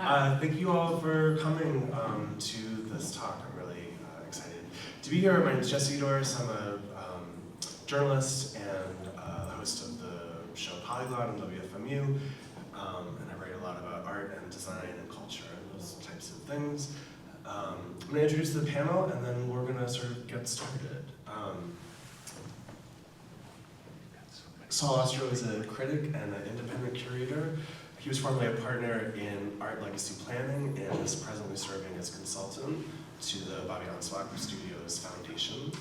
Thank you all for coming to this talk. I'm really excited to be here. My name is Dorris. I'm a journalist and host of the show Polyglot on WFMU, and I write a lot about art and design and culture and those types of things. I'm going to introduce the panel, and then we're going to sort of get started. Saul Ostrow is a critic and an independent curator. He was formerly a partner in art legacy planning and is presently serving as consultant to the Bobby Anspach Studios Foundation.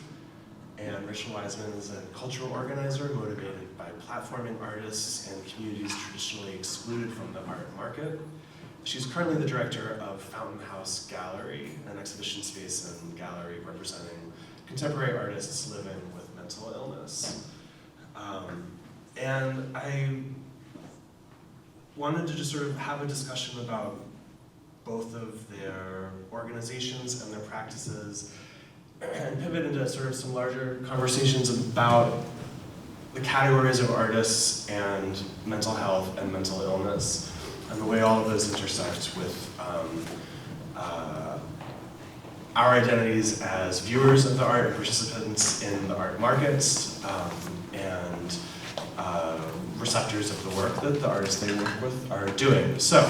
And Rachel Weisman is a cultural organizer motivated by platforming artists and communities traditionally excluded from the art market. She's currently the director of Fountain House Gallery, an exhibition space and gallery representing contemporary artists living with mental illness. And I wanted to just sort of have a discussion about both of their organizations and their practices and pivot into sort of some larger conversations about the categories of artists and mental health and mental illness and the way all of those intersect with our identities as viewers of the art and participants in the art markets and receptors of the work that the artists they work with are doing. So,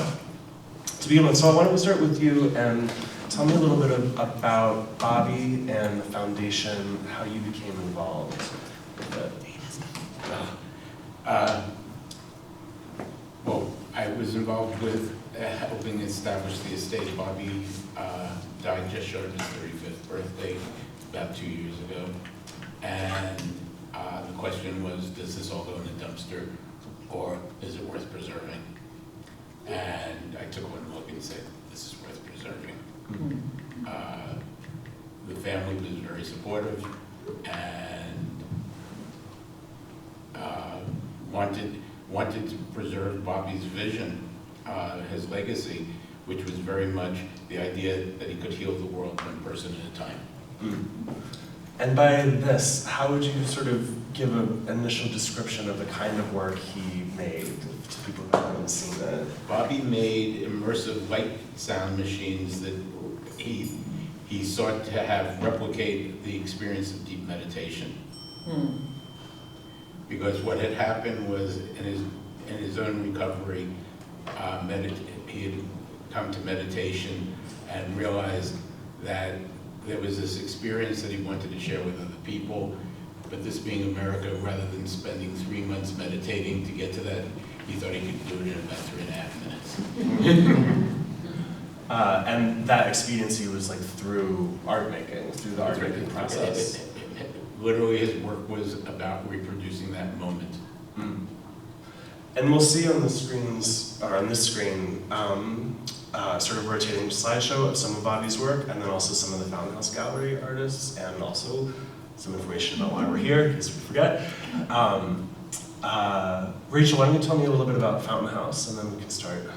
to begin with, Saul, why don't we start with you and tell me a little bit about Bobby and the foundation, how you became involved with it. Well, I was involved with helping establish the estate. Bobby died just short of his 35th birthday about 2 years ago. And the question was, does this all go in the dumpster or is it worth preserving? And I took one look and said, this is worth preserving. The family was very supportive and wanted to preserve Bobby's vision, his legacy, which was very much the idea that he could heal the world one person at a time. And by this, how would you sort of give an initial description of the kind of work he made to people who haven't seen it? Bobby made immersive light sound machines that he sought to have replicate the experience of deep meditation. Because what had happened was in his own recovery, he had come to meditation and realized that there was this experience that he wanted to share with other people, but this being America, rather than spending 3 months meditating to get to that, he thought he could do it in about 3.5 minutes. And that expediency was like through art making, through the art making process. Literally, his work was about reproducing that moment. And we'll see on the screens, or on this screen, sort of rotating slideshow of some of Bobby's work, and then also some of the Fountain House Gallery artists, and also some information about why we're here, in case we forget. Rachel, why don't you tell me a little bit about Fountain House, and then we can start.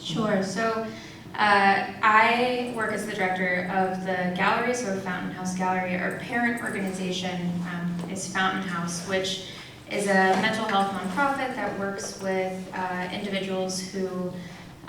Sure. So I work as the director of the gallery, so Fountain House Gallery. Our parent organization is Fountain House, which is a mental health nonprofit that works with individuals who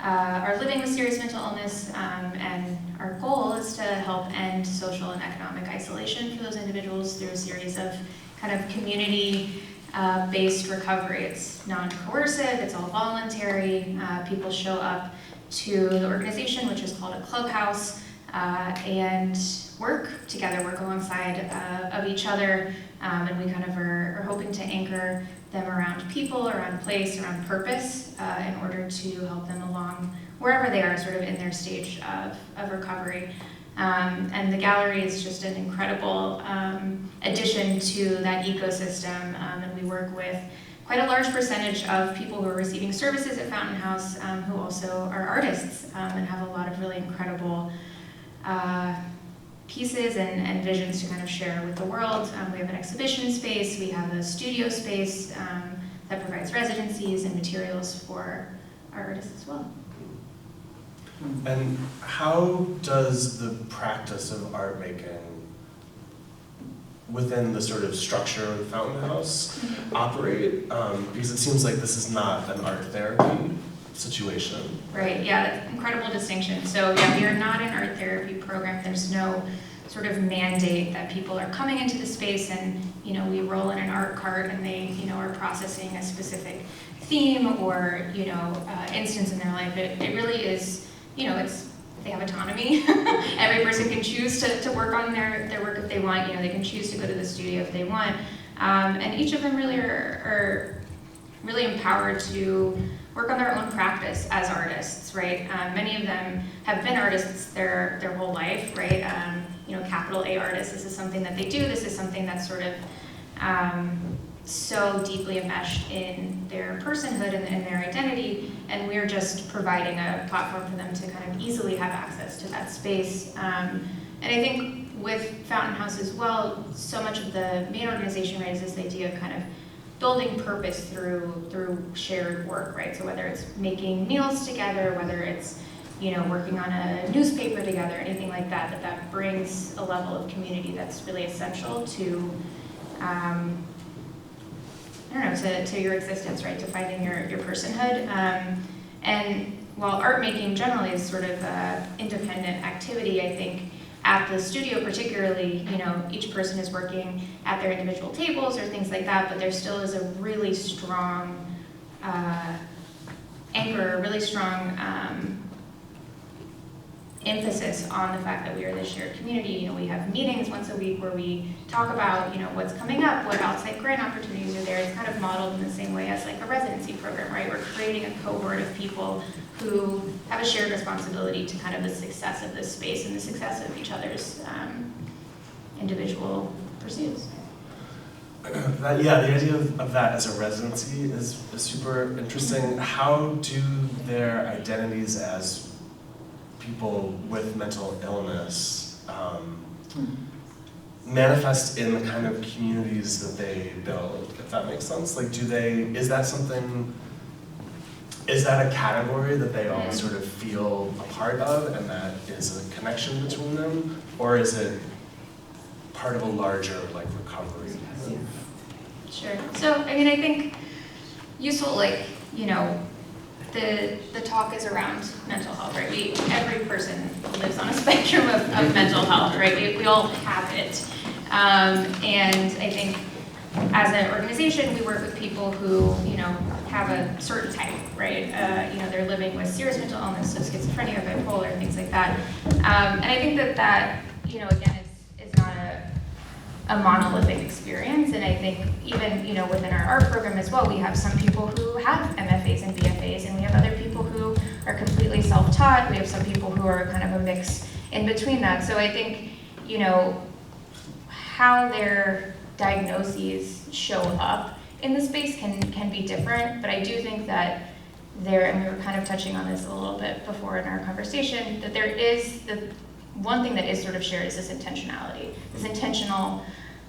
are living with serious mental illness, and our goal is to help end social and economic isolation for those individuals through a series of kind of community-based recovery. It's non-coercive, it's all voluntary. People show up to the organization, which is called a clubhouse, and work together, work alongside of each other, and we kind of are hoping to anchor them around people, around place, around purpose, in order to help them along wherever they are, sort of in their stage of recovery. And the gallery is just an incredible addition to that ecosystem, and we work with quite a large percentage of people who are receiving services at Fountain House who also are artists and have a lot of really incredible pieces and visions to kind of share with the world. We have an exhibition space, we have a studio space that provides residencies and materials for our artists as well. And how does the practice of art making within the sort of structure of the Fountain House operate? Because it seems like this is not an art therapy situation. Right, yeah, that's an incredible distinction. So yeah, we are not an art therapy program. There's no sort of mandate that people are coming into the space and, we roll in an art cart and they, are processing a specific theme or, instance in their life. It really is, they have autonomy. Every person can choose to work on their work if they want. They can choose to go to the studio if they want. And each of them really are really empowered to work on their own practice as artists, right? Many of them have been artists their whole life, right? Capital A artists, this is something that they do. This is something that's sort of so deeply enmeshed in their personhood and their identity, and we're just providing a platform for them to kind of easily have access to that space. And I think with Fountain House as well, so much of the main organization, right, is this idea of kind of building purpose through shared work, right? So whether it's making meals together, whether it's working on a newspaper together, anything like that, that brings a level of community that's really essential to, to your existence, right? To finding your personhood. And while art making generally is sort of an independent activity, I think at the studio particularly, each person is working at their individual tables or things like that, but there still is a really strong anchor, a really strong emphasis on the fact that we are this shared community. We have meetings once a week where we talk about, what's coming up, what outside grant opportunities are there. It's kind of modeled in the same way as like a residency program, right? We're creating a cohort of people who have a shared responsibility to kind of the success of this space and the success of each other's individual pursuits. The idea of that as a residency is super interesting. How do their identities as people with mental illness manifest in the kind of communities that they build, if that makes sense? Like, is that a category that they all sort of feel a part of and that is a connection between them? Or is it part of a larger, like, recovery? Sure. So, I think useful, the talk is around mental health, right? Every person lives on a spectrum of mental health, right? We all have it. And I think as an organization, we work with people who, have a certain type, right? They're living with serious mental illness, so schizophrenia, bipolar, things like that. And I think that again, is not a monolithic experience. And I think even, within our art program as well, we have some people who have MFAs and BFAs, and we have other people who are completely self-taught. We have some people who are kind of a mix in between that. So I think, how their diagnoses show up in the space can be different, but I do think that and we were kind of touching on this a little bit before in our conversation, that there is the one thing that is sort of shared is this intentionality, this intentional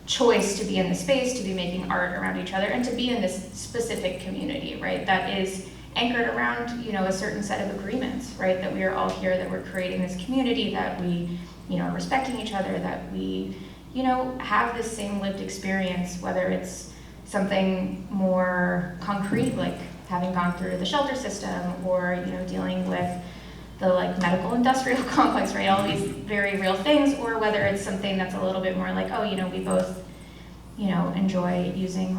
choice to be in the space, to be making art around each other, and to be in this specific community, right? That is anchored around, a certain set of agreements, right? That we are all here, that we're creating this community, that we, are respecting each other, that we, have this same lived experience, whether it's something more concrete, like having gone through the shelter system, or, dealing with the medical industrial complex, right? All these very real things, or whether it's something that's a little bit more like, we both, enjoy using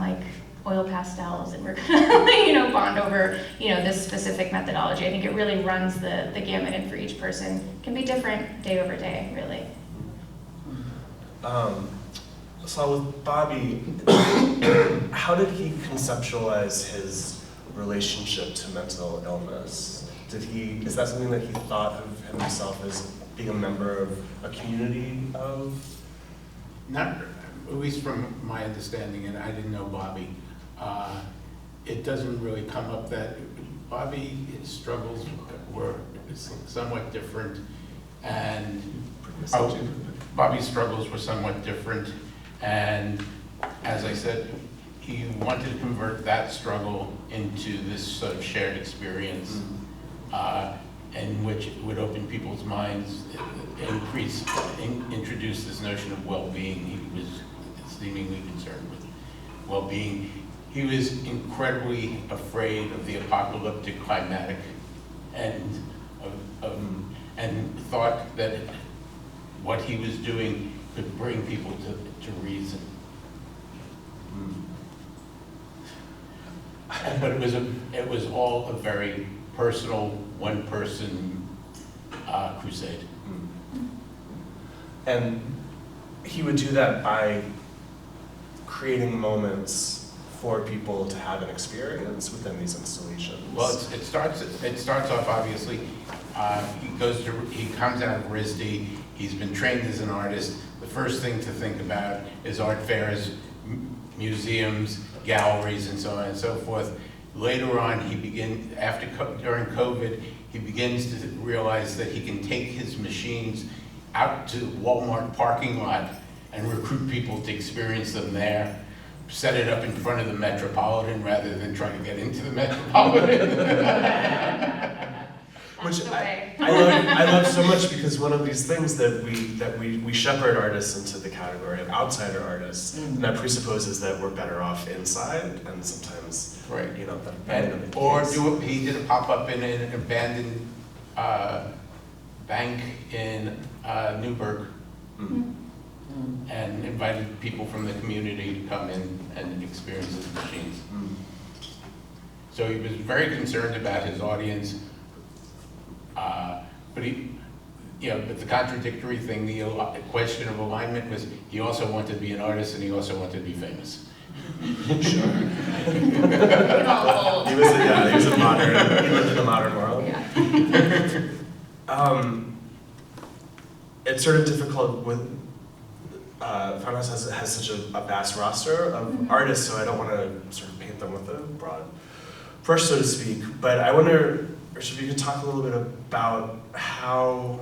oil pastels and we're gonna, bond over, this specific methodology. I think it really runs the gamut, and for each person can be different day over day, really. So with Bobby, how did he conceptualize his relationship to mental illness? Is that something that he thought of himself as being a member of a community of? Not, at least from my understanding, and I didn't know Bobby, it doesn't really come up that Bobby's struggles were somewhat different, and Bobby's struggles were somewhat different, and as I said, he wanted to convert that struggle into this sort of shared experience, and which would open people's minds, introduce this notion of well-being. He was seemingly concerned with well-being. He was incredibly afraid of the apocalyptic climatic and and thought that what he was doing could bring people to reason. But it was all a very personal, one-person crusade. And he would do that by creating moments for people to have an experience within these installations. Well, it starts off obviously. He comes out of RISD. He's been trained as an artist. The first thing to think about is art fairs, museums, galleries, and so on and so forth. Later on, during COVID, he begins to realize that he can take his machines out to Walmart parking lot and recruit people to experience them there. Set it up in front of the Metropolitan rather than trying to get into the Metropolitan. Which I love so much, because one of these things that we shepherd artists into the category of outsider artists, and that presupposes that we're better off inside, and sometimes, right, you know, he did a pop-up in an abandoned bank in Newburgh, and invited people from the community to come in and experience his machines. So he was very concerned about his audience. But the contradictory thing, the question of alignment was he also wanted to be an artist and he also wanted to be famous. Sure. He was a modern. He lived in a modern world. Yeah. It's sort of difficult with Farmhouse has such a vast roster of artists, so I don't want to sort of paint them with a broad brush, so to speak. But I wonder, Rachel, if you could talk a little bit about how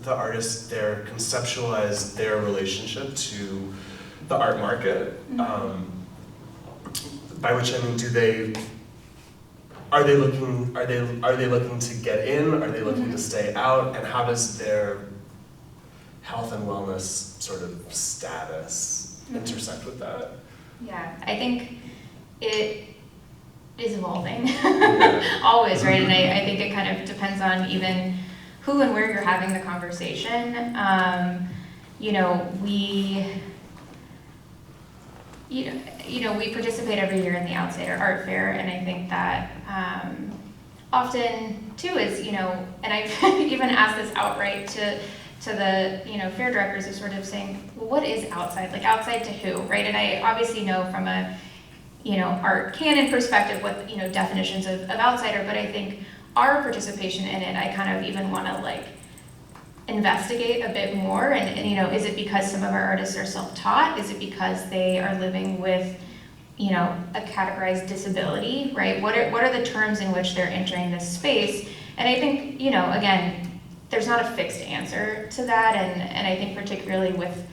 the artists there conceptualize their relationship to the art market. By which I mean, are they looking to get in? Are they looking to stay out? And how does their health and wellness sort of status intersect with that? Yeah, I think it is evolving, always, right? And I think it kind of depends on even who and where you're having the conversation. We participate every year in the Outsider Art Fair, and I think that often too is, and I've even asked this outright to the fair directors, of sort of saying, well, what is outside? Like, outside to who, right? And I obviously know from a art canon perspective what definitions of outsider, but I think our participation in it, I kind of even want to investigate a bit more. And is it because some of our artists are self-taught? Is it because they are living with a categorized disability, right? What are the terms in which they're entering this space? And I think again, there's not a fixed answer to that, and I think particularly with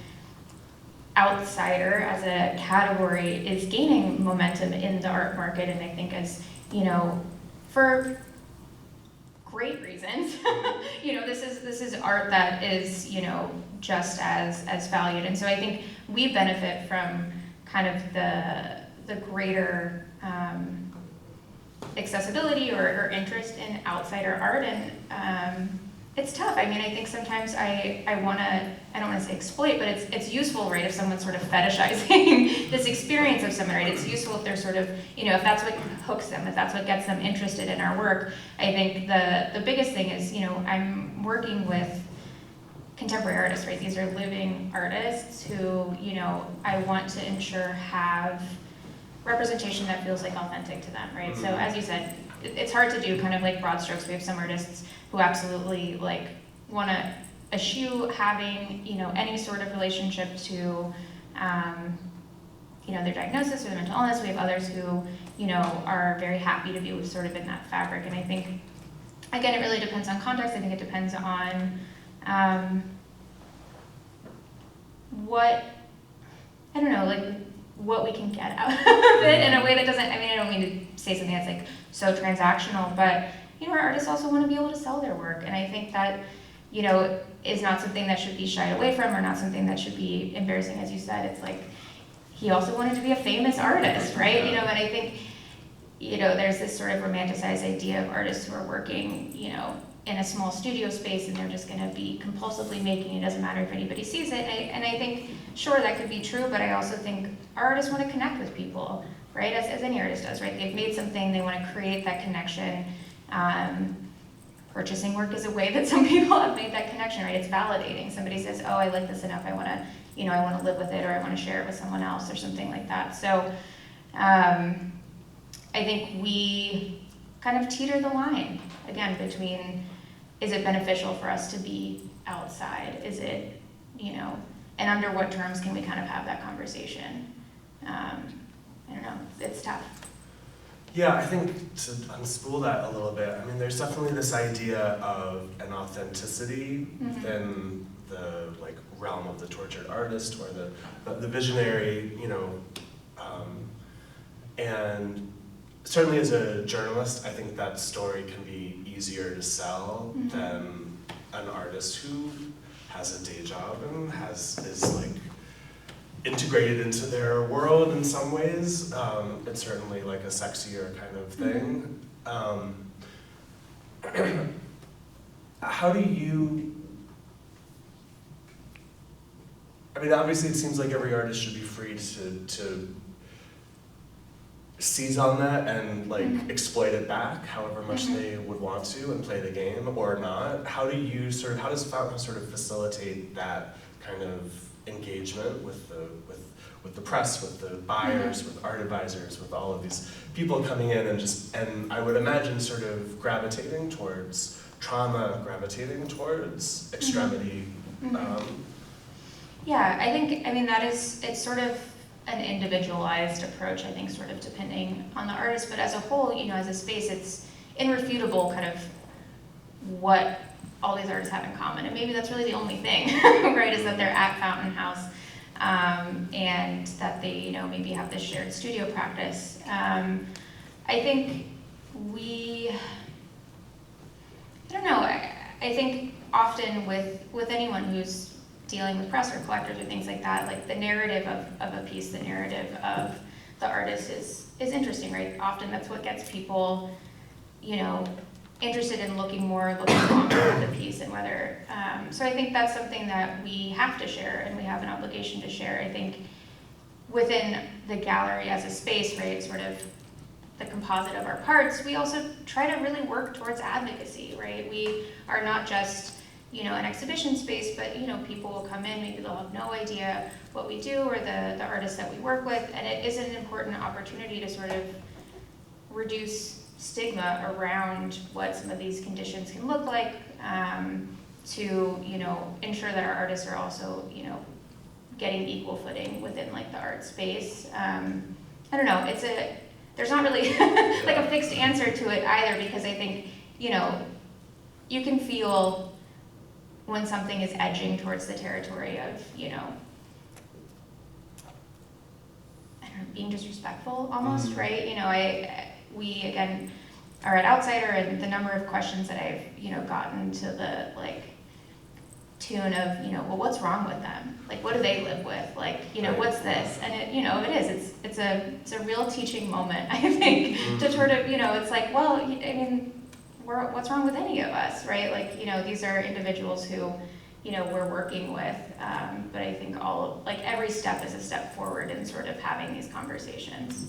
outsider as a category is gaining momentum in the art market, and I think as for great reasons. This is art that is just as valued, and so I think we benefit from kind of the greater accessibility or interest in outsider art, and it's tough. I mean, I think sometimes I don't want to say exploit, but it's useful, right, if someone's sort of fetishizing this experience of someone, right? It's useful if they're sort of, if that's what hooks them, if that's what gets them interested in our work. I think the biggest thing is, I'm working with contemporary artists, right? These are living artists who, I want to ensure have representation that feels like authentic to them, right? So as you said, it's hard to do kind of like broad strokes. We have some artists who absolutely want to eschew having any sort of relationship to their diagnosis or their mental illness. We have others who are very happy to be sort of in that fabric. And I think again, it really depends on context. I think it depends on what we can get out of it in a way that doesn't, I don't mean to say something that's so transactional, but our artists also want to be able to sell their work, and I think that is not something that should be shied away from, or not something that should be embarrassing. As you said, it's he also wanted to be a famous artist, right? And I think there's this sort of romanticized idea of artists who are working, in a small studio space, and they're just going to be compulsively making. It doesn't matter if anybody sees it. And I think, sure, that could be true, but I also think artists want to connect with people, right? As any artist does, right? They've made something, they want to create that connection. Purchasing work is a way that some people have made that connection, right? It's validating. Somebody says, oh, I like this enough, I want to live with it, or I want to share it with someone else, or something like that. So I think we kind of teeter the line, again, between, is it beneficial for us to be outside? Is it, and under what terms can we kind of have that conversation? I don't know, it's tough. Yeah, I think to unspool that a little bit, I mean, there's definitely this idea of an authenticity within the realm of the tortured artist or the visionary, and certainly as a journalist, I think that story can be easier to sell than an artist who has a day job and is integrated into their world in some ways. It's certainly a sexier kind of thing. How do you, I mean, obviously it seems like every artist should be free to seize on that and exploit it back however much they would want to and play the game or not. How does Fountain sort of facilitate that kind of engagement with the press, with the buyers, with art advisors, with all of these people coming in and I would imagine sort of gravitating towards trauma, gravitating towards extremity. Yeah, it's sort of an individualized approach, I think, sort of depending on the artist, but as a whole, as a space, it's irrefutable kind of what all these artists have in common, and maybe that's really the only thing, right, is that they're at Fountain House, and that they, maybe have this shared studio practice. I think I think often with anyone who's dealing with press or collectors or things like that, the narrative of a piece, the narrative of the artist is interesting, right? Often that's what gets people, interested in looking longer at the piece and whether, so I think that's something that we have to share and we have an obligation to share. I think within the gallery as a space, right, sort of the composite of our parts, we also try to really work towards advocacy, right? We are not just, an exhibition space, but, people will come in, maybe they'll have no idea what we do or the artists that we work with, and it is an important opportunity to sort of reduce stigma around what some of these conditions can look like, to, ensure that our artists are also, getting equal footing within the art space. I don't know, there's not really a fixed answer to it either, because I think, you can feel when something is edging towards the territory of, being disrespectful almost, right? We again are at Outsider, and the number of questions that I've, gotten to the tune of, well, what's wrong with them? What do they live with? What's this? And it's a real teaching moment, I think, to sort of, it's well, I mean, what's wrong with any of us, right? These are individuals who, we're working with, but I think every step is a step forward in sort of having these conversations.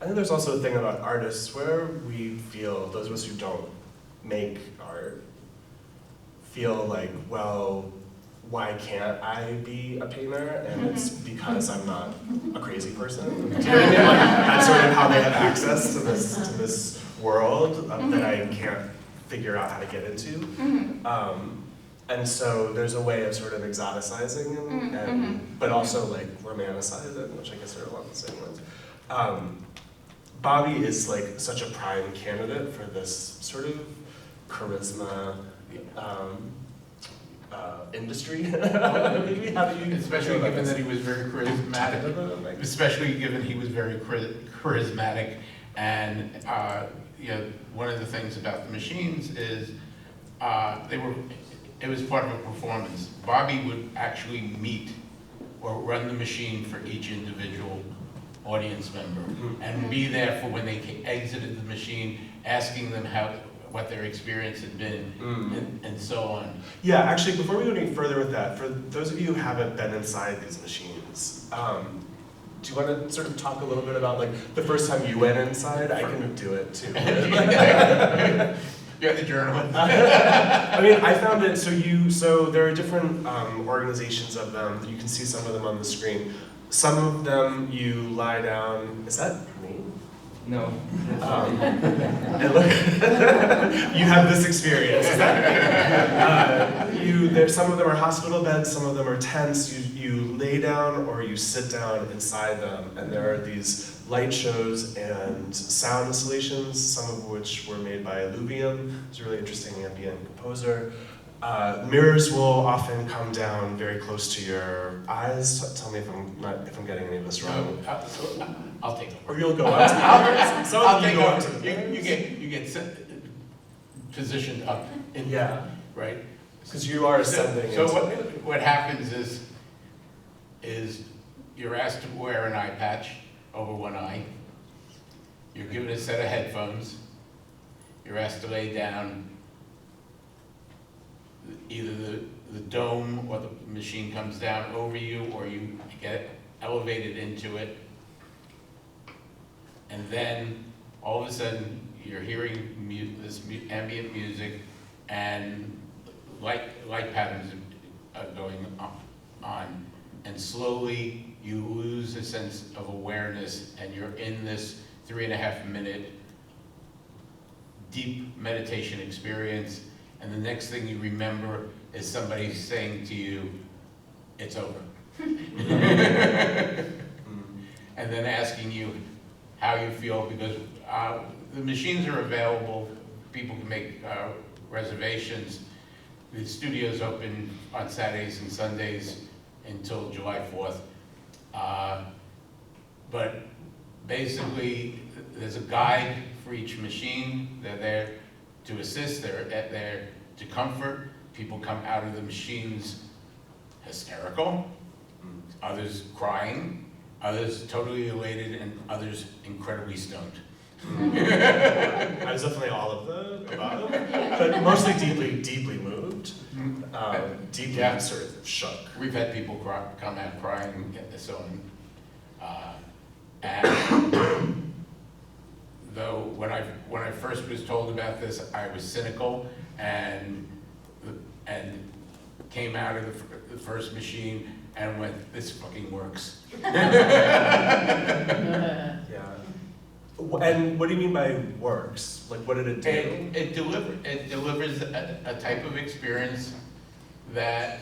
I think there's also a thing about artists where we feel, those of us who don't make art, feel well, why can't I be a painter? And it's because I'm not a crazy person. Do you know what I mean? That's sort of how they have access to this world that I can't figure out how to get into. And so there's a way of sort of exoticizing and but also romanticizing, which I guess are along the same lines. Bobby is such a prime candidate for this sort of charisma industry. Maybe how do you? Especially given that he was very charismatic. Especially given he was very charismatic, and one of the things about the machines is it was part of a performance. Bobby would actually meet or run the machine for each individual audience member and be there for when they exited the machine, asking them what their experience had been, and so on. Yeah, actually, before we go any further with that, for those of you who haven't been inside these machines, do you want to sort of talk a little bit about like the first time you went inside? I can do it too. You're the journalist. I mean, I found it, so there are different organizations of them. You can see some of them on the screen. Some of them you lie down, is that me? No. And look, you have this experience. Is that some of them are hospital beds, some of them are tents. You lay down or you sit down inside them, and there are these light shows and sound installations, some of which were made by Illuvium, who's a really interesting ambient composer. Mirrors will often come down very close to your eyes. Tell me if I'm getting any of this wrong. I'll take it. Or you'll go up to I'll take go up to over. You get positioned up in, yeah, right? because you are ascending. So what happens is you're asked to wear an eye patch over one eye. You're given a set of headphones. You're asked to lay down. Either the dome or the machine comes down over you, or you get elevated into it. And then all of a sudden you're hearing this ambient music, and light patterns are going on, and slowly you lose a sense of awareness, and you're in this 3.5 minute deep meditation experience. And the next thing you remember is somebody saying to you, "It's over." And then asking you how you feel, because the machines are available. People can make reservations. The studio's open on Saturdays and Sundays until July 4th. But basically, there's a guide for each machine. They're there to assist, they're there to comfort. People come out of the machines hysterical, others crying, others totally elated, and others incredibly stoned. I was definitely all of the above, but mostly deeply moved, deeply sort of shook. We've had people come out crying and so on. And though when I first was told about this, I was cynical and came out of the first machine and went, "This fucking works." Yeah. And what do you mean by works? Like, what did it do? It delivers a type of experience that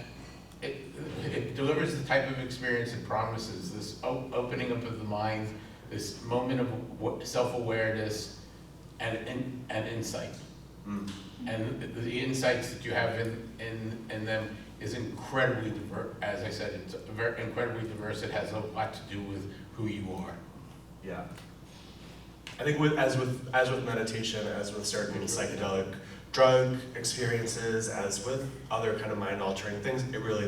it delivers the type of experience it promises. This opening up of the mind, this moment of self-awareness and insight. And the insights that you have in them is incredibly diverse. As I said, it's incredibly diverse. It has a lot to do with who you are. Yeah. I think as with meditation, as with certain psychedelic drug experiences, as with other kind of mind-altering things, it really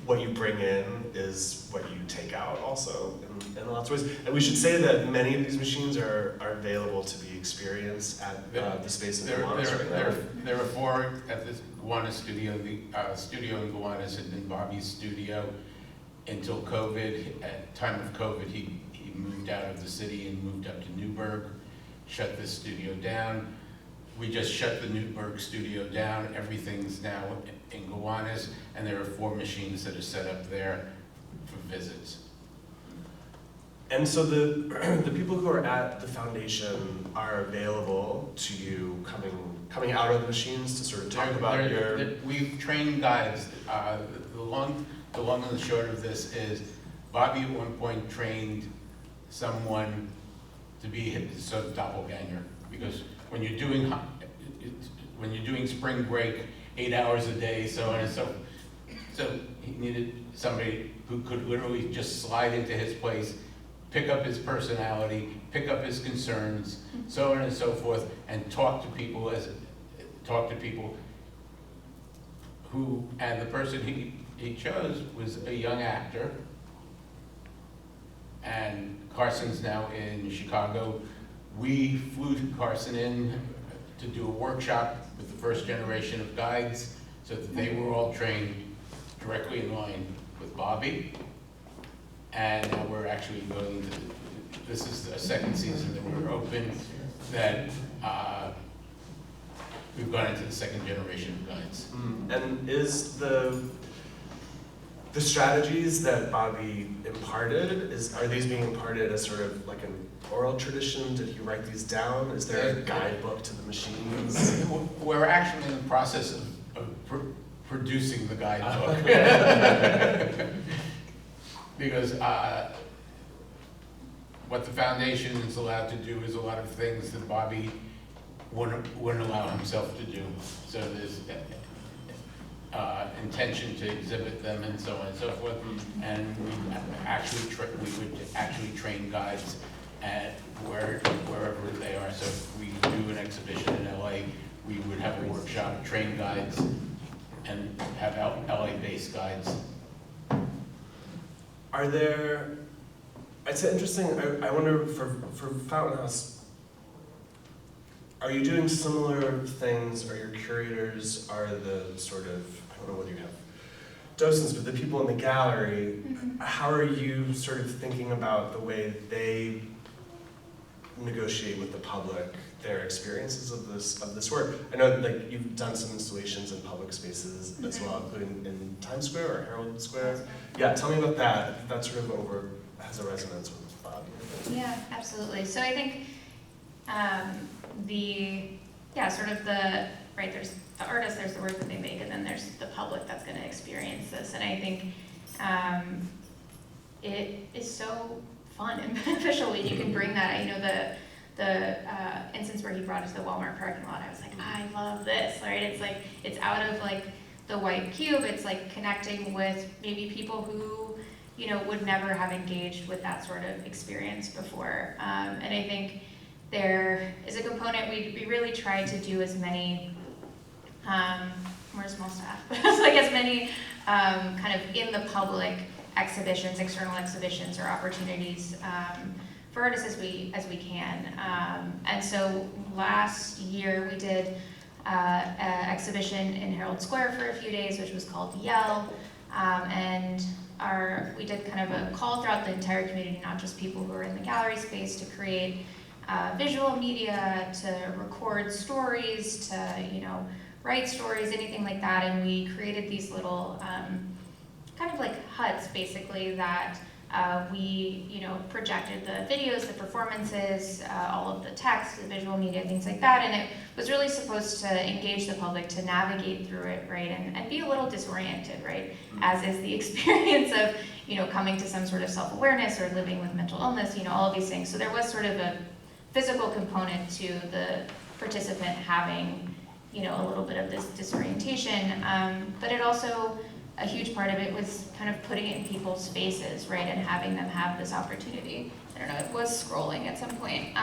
what you bring in is what you take out also in lots of ways. And we should say that many of these machines are available to be experienced at the space in Gowanus right now. There are 4 at the Gowanus studio. The studio in Gowanus had been Bobby's studio until COVID. At time of COVID, he moved out of the city and moved up to Newburgh, shut this studio down. We just shut the Newburgh studio down. Everything's now in Gowanus, and there are 4 machines that are set up there for visits. And so the people who are at the foundation are available to you coming out of the machines to sort of talk about We've trained guides. The long and the short of this is Bobby at one point trained someone to be his sort of doppelganger, because when you're doing spring break, 8 hours a day, so on and so he needed somebody who could literally just slide into his place, pick up his personality, pick up his concerns, so on and so forth, and talk to people who, and the person he chose was a young actor and Carson's now in Chicago. We flew Carson in to do a workshop with the first generation of guides so that they were all trained directly in line with Bobby. And now we're actually going to, this is the second season that we're open, that we've gone into the second generation of guides. And is the strategies that Bobby imparted, are these being imparted as sort of like an oral tradition? Did he write these down? Is there a guidebook to the machines? We're actually in the process of producing the guidebook. Because what the foundation is allowed to do is a lot of things that Bobby wouldn't allow himself to do. So there's intention to exhibit them and so on and so forth. And we would actually train guides at wherever they are. So if we do an exhibition in LA, we would have a workshop, train guides, and have LA-based guides. Are there, it's interesting, I wonder for Fountain House, are you doing similar things, or your curators are the sort of, I don't know whether you have docents, but the people in the gallery, how are you sort of thinking about the way they negotiate with the public their experiences of this work? I know like you've done some installations in public spaces as well, including in Times Square or Herald Square. Yeah, tell me about that. That sort of has a resonance with Bobby. Yeah, absolutely. So I think there's the artist, there's the work that they make, and then there's the public that's going to experience this. And I think it is so fun and beneficial when you can bring that. I know the instance where he brought it to the Walmart parking lot, I was like, I love this, right? It's like, it's out of like the white cube, it's like connecting with maybe people who, would never have engaged with that sort of experience before. And I think there is a component, we really tried to do as many, we're a small staff, but like as many kind of in the public exhibitions, external exhibitions or opportunities for artists as we can. And so last year we did an exhibition in Herald Square for a few days, which was called Yell. And we did kind of a call throughout the entire community, not just people who are in the gallery space, to create visual media, to record stories, to write stories, anything like that. And we created these little kind of like huts, basically, that we projected the videos, the performances, all of the text, the visual media, things like that. And it was really supposed to engage the public to navigate through it, right, and be a little disoriented, right, as is the experience of coming to some sort of self-awareness or living with mental illness, all of these things. So there was sort of a physical component to the participant having a little bit of this disorientation, but it also, a huge part of it was kind of putting it in people's faces, right, and having them have this opportunity. I don't know, it was scrolling at some point,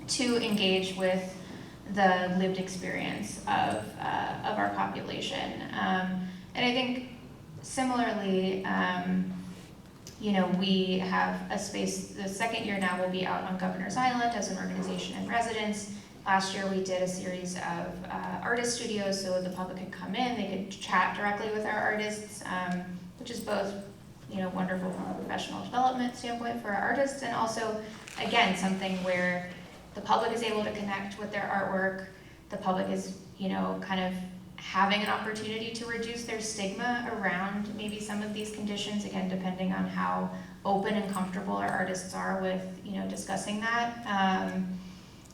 to engage with the lived experience of our population. And I think similarly, we have a space, the second year now will be out on Governor's Island as an organization in residence. Last year we did a series of artist studios, so the public could come in, they could chat directly with our artists, which is both wonderful from a professional development standpoint for our artists, and also, again, something where the public is able to connect with their artwork, the public is kind of having an opportunity to reduce their stigma around maybe some of these conditions, again, depending on how open and comfortable our artists are with discussing that.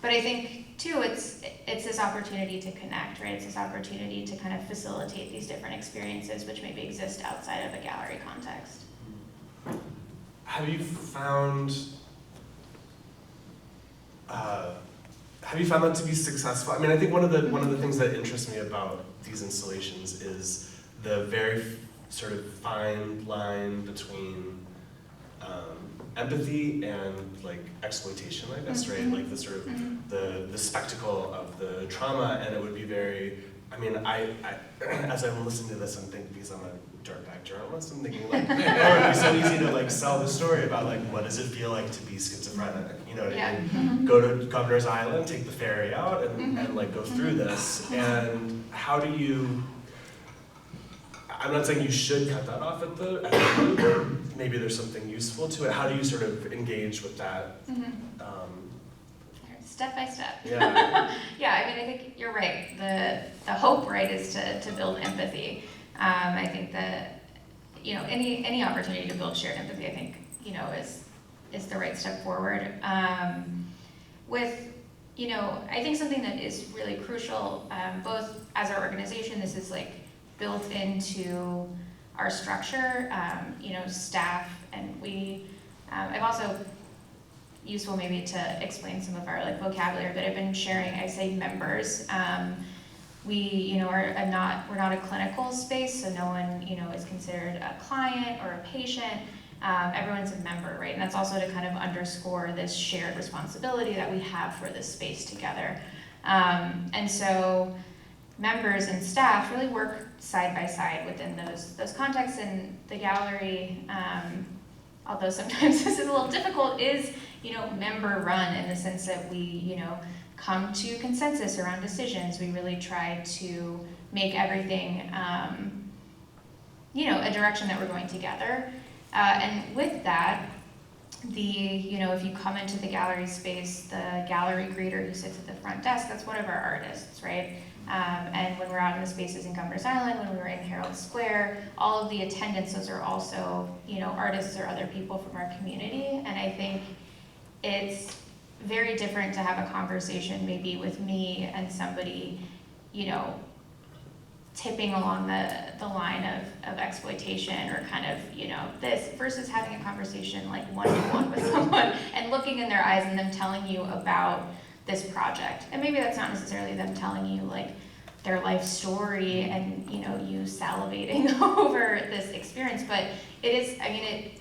But I think, too, it's this opportunity to connect, right? It's this opportunity to kind of facilitate these different experiences which maybe exist outside of a gallery context. Have you found that to be successful? I mean, I think one of the things that interests me about these installations is the very sort of fine line between empathy and like exploitation, I guess, right? Like the sort of the spectacle of the trauma, and it would be very, I mean, I as I'm listening to this and think, because I'm a dirtbag journalist. I'm thinking like, oh, it'd be so easy to like sell the story about like what does it feel like to be schizophrenic? You know what I mean? Go to Governor's Island, take the ferry out, and like go through this. And how do you? I'm not saying you should cut that off at the root. Maybe there's something useful to it. How do you sort of engage with that? Step by step. Yeah. Yeah, I mean, I think you're right. The hope, right, is to build empathy. I think that, you know, any opportunity to build shared empathy, I think, you know, is the right step forward. With, you know, I think something that is really crucial, both as our organization, this is like built into our structure, you know, staff, and I've also useful maybe to explain some of our like vocabulary that I've been sharing. I say members. We, you know, we're not a clinical space, so no one, you know, is considered a client or a patient. Everyone's a member, right? And that's also to kind of underscore this shared responsibility that we have for this space together. And so members and staff really work side by side within those contexts. And the gallery, although sometimes this is a little difficult, is, you know, member run in the sense that we, you know, come to consensus around decisions. We really try to make everything, you know, a direction that we're going together. And with that, you know, if you come into the gallery space, the gallery greeter who sits at the front desk, that's one of our artists, right? And when we're out in the spaces in Governor's Island, when we were in Herald Square, all of the attendants, those are also, you know, artists or other people from our community. And I think it's very different to have a conversation maybe with me and somebody, you know, tipping along the line of exploitation or kind of, you know, this, versus having a conversation like one-to-one with someone and looking in their eyes and them telling you about this project. And maybe that's not necessarily them telling you like their life story and, you know, you salivating over this experience, but it is, I mean,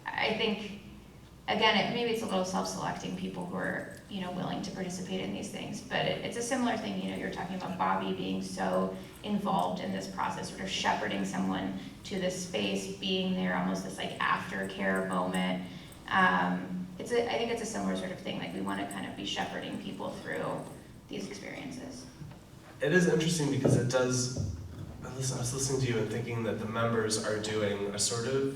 I think, again, maybe it's a little self-selecting people who are, you know, willing to participate in these things, but it's a similar thing, you know, you're talking about Bobby being so involved in this process, sort of shepherding someone to this space, being there, almost this like aftercare moment. I think it's a similar sort of thing, like we want to kind of be shepherding people through these experiences. It is interesting because it does, I was listening to you and thinking that the members are doing a sort of,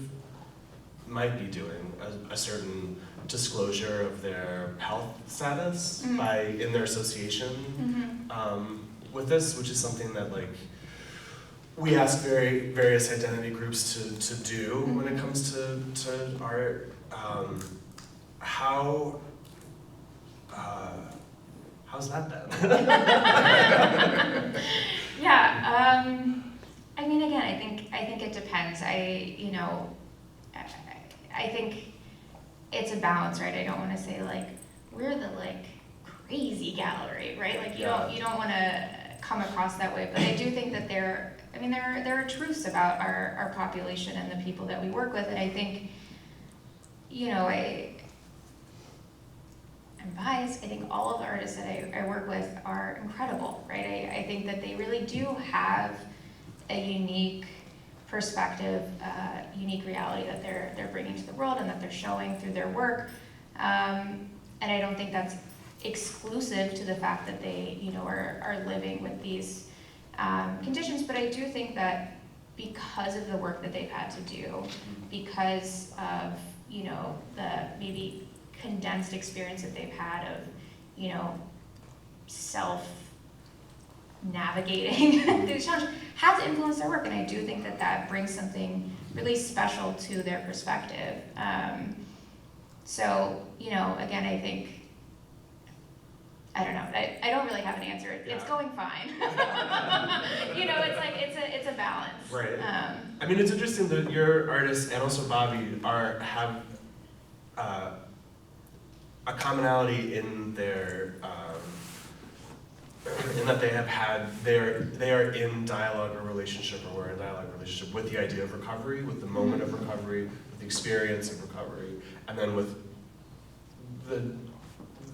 might be doing a certain disclosure of their health status in their association with this, which is something that like we ask various identity groups to do when it comes to art. How's that been? Yeah, I mean, again, I think it depends. I think it's a balance, right? I don't want to say like we're the like crazy gallery, right? Like you don't want to come across that way. But I do think that there are truths about our population and the people that we work with, and I think, you know, I'm biased. I think all of the artists that I work with are incredible, right? I think that they really do have a unique perspective, unique reality that they're bringing to the world and that they're showing through their work. And I don't think that's exclusive to the fact that they, you know, are living with these conditions. But I do think that because of the work that they've had to do, because of, you know, the maybe condensed experience that they've had of, you know, self-navigating these challenges, has influenced their work, and I do think that brings something really special to their perspective. So, you know, again, I think, I don't know, I don't really have an answer. It's going fine. You know, it's like, it's a balance. Right. I mean, it's interesting that your artists and also Bobby have a commonality in their, in that they are in dialogue or relationship, or we're in dialogue or relationship with the idea of recovery, with the moment of recovery, with the experience of recovery, and then with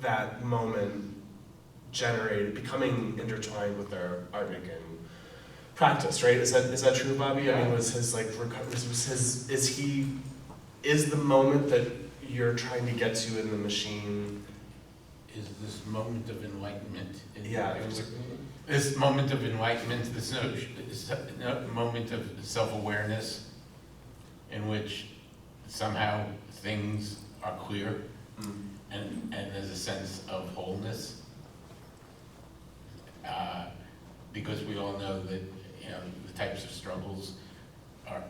that moment becoming intertwined with their art making practice, right? Is that true, Bobby? I mean, was his like is the moment that you're trying to get to in the machine? Is this moment of enlightenment? Yeah. This moment of enlightenment, this moment of self-awareness in which somehow things are clear and there's a sense of wholeness. Because we all know that, the types of struggles are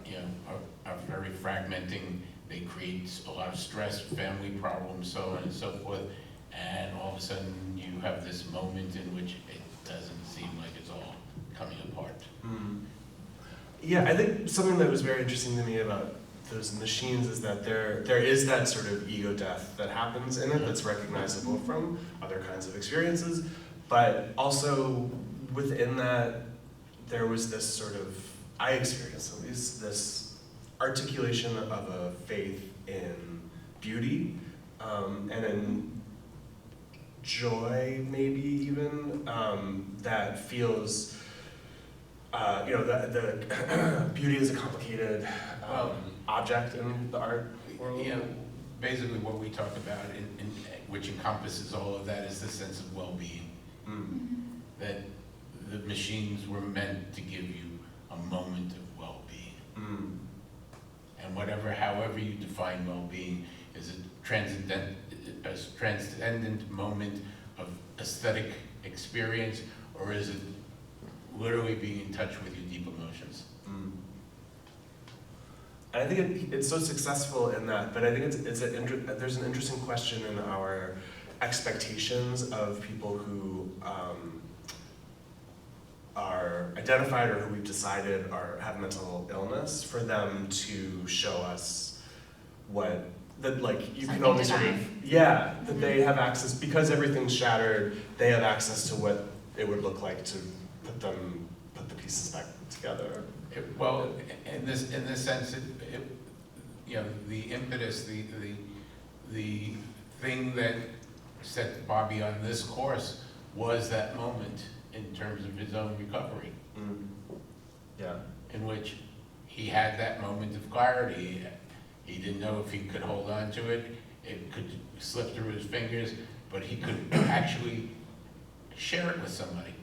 very fragmenting. They create a lot of stress, family problems, so on and so forth. And all of a sudden you have this moment in which it doesn't seem like it's all coming apart. Yeah, I think something that was very interesting to me about those machines is that there is that sort of ego death that happens in it that's recognizable from other kinds of experiences, but also within that there was this sort of, I experienced at least, this articulation of a faith in beauty and in joy, maybe even, that feels, the beauty is a complicated object in the art world. Basically what we talk about, which encompasses all of that, is the sense of well-being. That the machines were meant to give you a moment of well-being. And however you define well-being, is a transcendent moment of aesthetic experience, or is it literally being in touch with your deep emotions? And I think it's so successful in that, but I think there's an interesting question in our expectations of people who are identified or who we've decided have mental illness, for them to show us that like you can only sort of, that they have access, because everything's shattered, they have access to what it would look like to put the pieces back together. In this sense, the impetus, the thing that set Bobby on this course was that moment in terms of his own recovery. Yeah. In which he had that moment of clarity. He didn't know if he could hold on to it. It could slip through his fingers, but he could actually share it with somebody.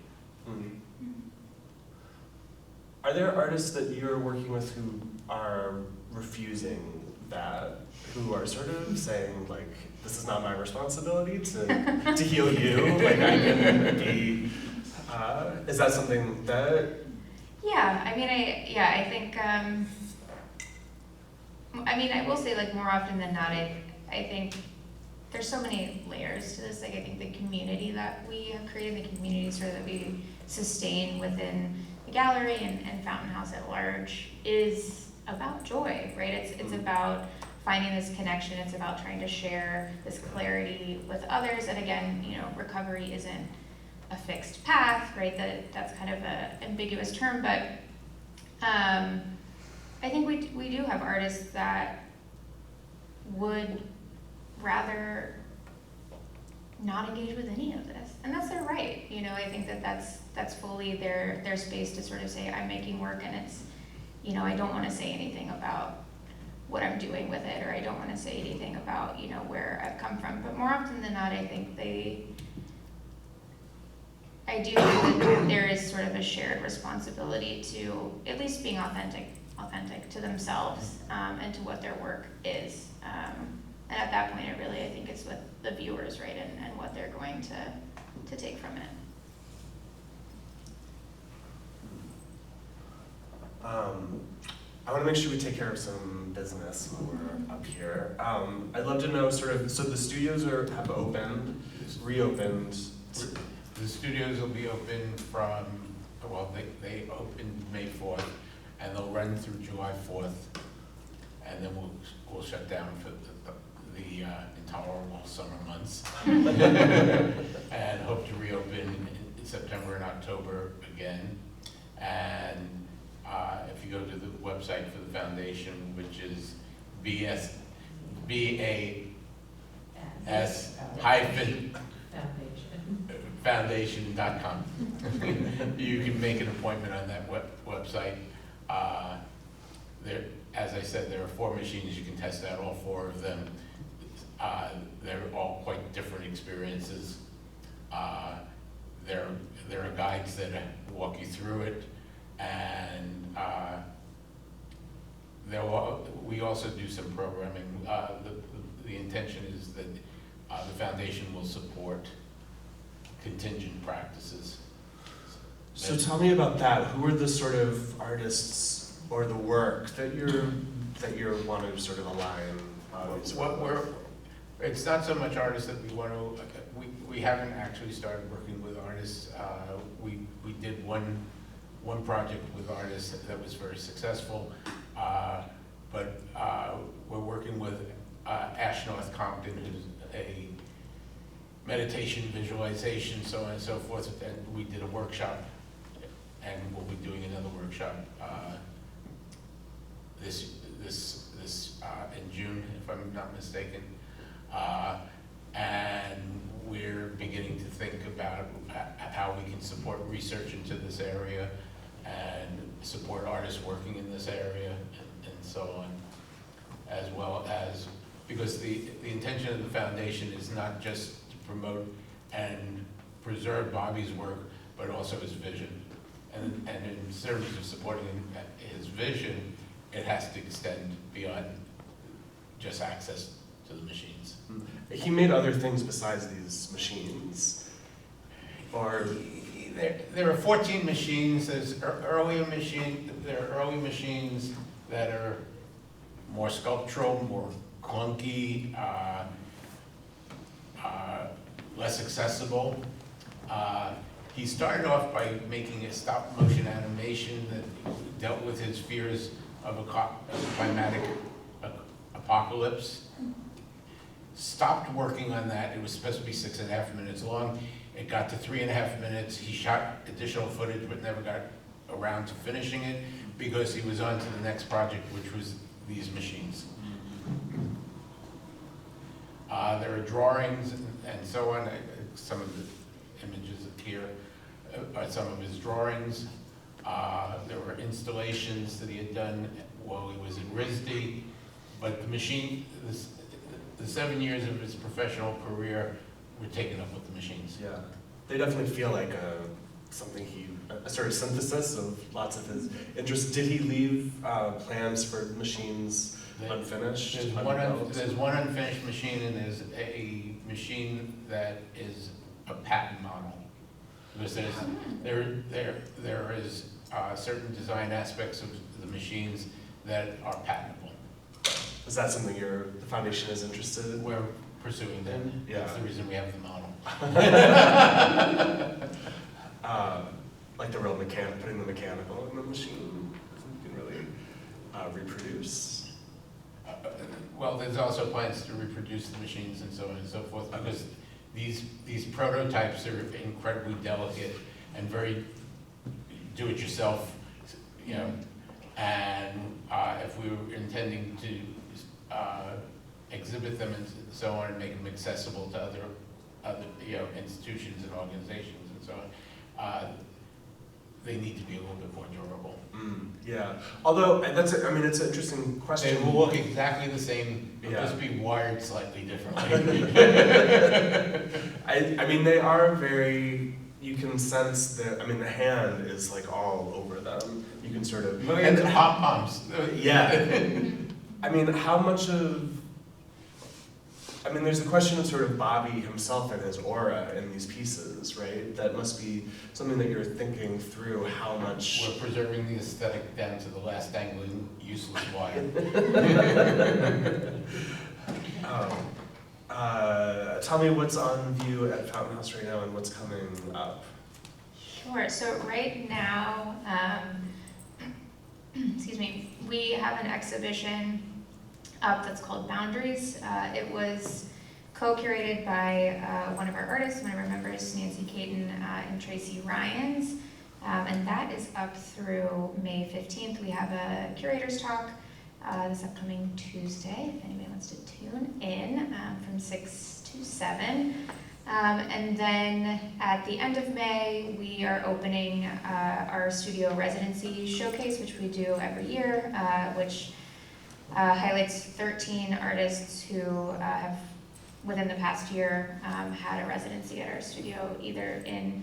Are there artists that you're working with who are refusing that, who are sort of saying, like, this is not my responsibility to heal you, like I can be, is that something that? Yeah, I think, I will say, like, more often than not, I think there's so many layers to this. Like, I think the community that we have created, the community sort of that we sustain within the gallery and Fountain House at large, is about joy, right? It's about finding this connection. It's about trying to share this clarity with others. And again, recovery isn't a fixed path, right? That's kind of an ambiguous term, but I think we do have artists that would rather not engage with any of this, and that's their right. I think that's fully their space to sort of say, I'm making work, and it's, I don't want to say anything about what I'm doing with it, or I don't want to say anything about where I've come from. But more often than not, I think I do think that there is sort of a shared responsibility to at least being authentic to themselves and to what their work is. And at that point, I think it's with the viewers, right, and what they're going to take from it. I want to make sure we take care of some business while we're up here. I'd love to know so the studios have reopened. The studios will be open they opened May 4th, and they'll run through July 4th, and then we'll shut down for the intolerable summer months, and hope to reopen in September and October again. And if you go to the website for the foundation, which is foundation.com, you can make an appointment on that website. As I said, there are 4 machines. You can test out all 4 of them. They're all quite different experiences. There are guides that walk you through it, and we also do some programming. The intention is that the foundation will support contingent practices. So tell me about that. Who are the sort of artists or the work that you're wanting to sort of align? It's not so much artists that we want to. We haven't actually started working with artists. We did one project with artists that was very successful, but we're working with Ash North Compton, who's a meditation, visualization, so on and so forth. And we did a workshop, and we'll be doing another workshop this in June, if I'm not mistaken. And we're beginning to think about how we can support research into this area and support artists working in this area and so on, as well as, because the intention of the foundation is not just to promote and preserve Bobby's work, but also his vision. And in terms of supporting his vision, it has to extend beyond just access to the machines. He made other things besides these machines, or there are 14 machines. There are early machines that are more sculptural, more clunky, less accessible. He started off by making a stop motion animation that dealt with his fears of a climatic apocalypse. Stopped working on that. It was supposed to be 6.5 minutes long. It got to 3.5 minutes. He shot additional footage but never got around to finishing it because he was on to the next project, which was these machines. There are drawings and so on. Some of the images appear by some of his drawings. There were installations that he had done while he was in RISD, but the machine, the 7 years of his professional career were taken up with the machines. yeah, they definitely feel like something a sort of synthesis of lots of his interests. Did he leave plans for machines unfinished? There's one unfinished machine, and there's a machine that is a patent model. Because there is certain design aspects of the machines that are patentable. Is that something the foundation is interested in? We're pursuing them. Yeah. That's the reason we have the model. Like the real putting the mechanical in the machine, you can really reproduce. Well, there's also plans to reproduce the machines and so on and so forth, because these prototypes are incredibly delicate and very do-it-yourself, you know. And if we were intending to exhibit them and so on, and make them accessible to other institutions and organizations and so on, they need to be a little bit more durable. Yeah, although it's an interesting question. They will look exactly the same, they'll just be wired slightly differently. I mean, they are very, you can sense that, the hand is like all over them. You can sort of... Millions of pom-poms. Yeah. How much of... there's the question of sort of Bobby himself and his aura in these pieces, right? That must be something that you're thinking through, how much... We're preserving the aesthetic down to the last dangling, useless wire. Tell me what's on view at Fountain House right now and what's coming up. Sure. So right now, excuse me, we have an exhibition up that's called Boundaries. It was co-curated by one of our artists, one of our members, Nancy Caton and Tracy Ryans, and that is up through May 15th. We have a curator's talk this upcoming Tuesday, if anybody wants to tune in, from 6 to 7. And then at the end of May, we are opening our studio residency showcase, which we do every year, which highlights 13 artists who have, within the past year, had a residency at our studio, either in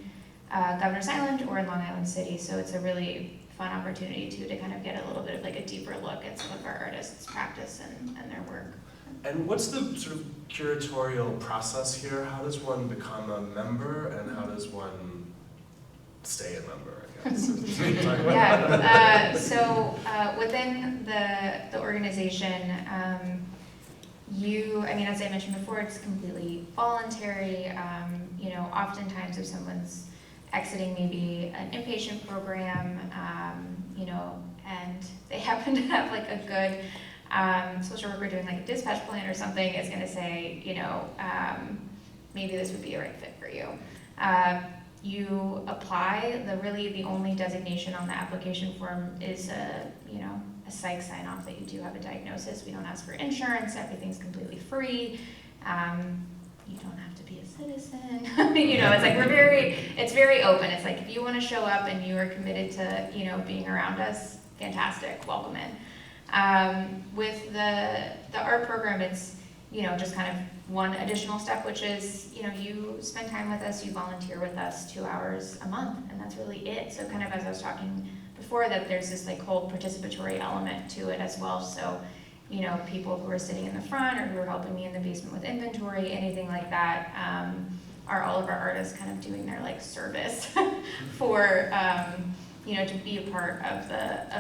Governor's Island or in Long Island City. So it's a really fun opportunity too to kind of get a little bit of like a deeper look at some of our artists' practice and their work. And what's the sort of curatorial process here? How does one become a member, and how does one stay a member, I guess? Yeah, so within the organization, as I mentioned before, it's completely voluntary. Oftentimes if someone's exiting maybe an inpatient program, and they happen to have like a good social worker doing like a dispatch plan or something, is going to say, maybe this would be a right fit for you. You apply. The only designation on the application form is a psych sign off that you do have a diagnosis. We don't ask for insurance. Everything's completely free. You don't have to be a citizen. It's like it's very open. It's like if you want to show up and you are committed to being around us, fantastic, welcome in. With the art program, it's just kind of one additional step, which is you spend time with us, you volunteer with us 2 hours a month, and that's really it. So kind of as I was talking before, that there's this like whole participatory element to it as well. So people who are sitting in the front or who are helping me in the basement with inventory, anything like that, are all of our artists kind of doing their like service for to be a part of